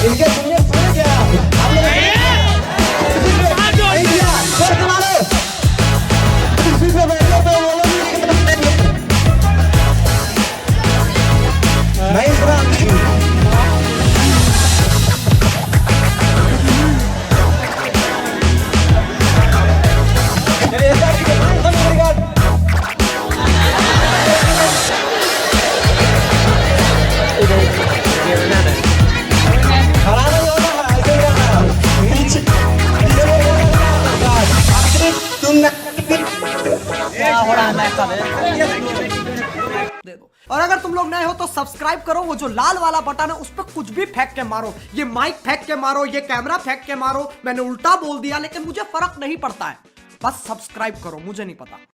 इनके सुनिए सुन क्या दे दो। और अगर तुम लोग नए हो तो सब्सक्राइब करो, वो जो लाल वाला बटन है उस पर कुछ भी फेंक के मारो, ये माइक फेंक के मारो, ये कैमरा फेंक के मारो, मैंने उल्टा बोल दिया लेकिन मुझे फर्क नहीं पड़ता है, बस सब्सक्राइब करो, मुझे नहीं पता।